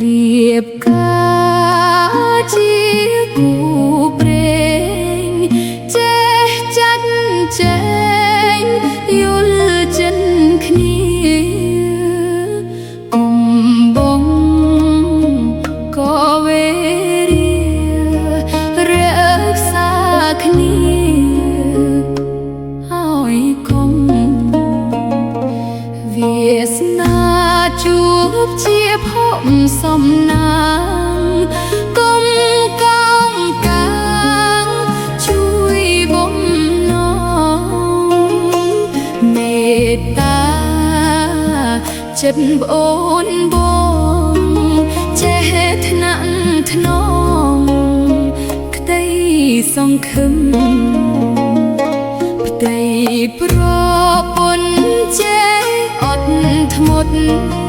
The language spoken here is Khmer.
រៀបការជាគូព្រេងចេះចាត់ចែងយល់ចិនគ្នាអំបងក៏វេរារក្សាគ្នាឲ្យគង់វាសនាជួបជាភពសំណាងគុំកងកាងជួយបំណងមេត្តាចិត្តប្អូនបងចេះថ្នាក់ថ្នមក្តីសង្ឃឹមផ្ទៃប្រពន្ធចេះអត់ធ្មត់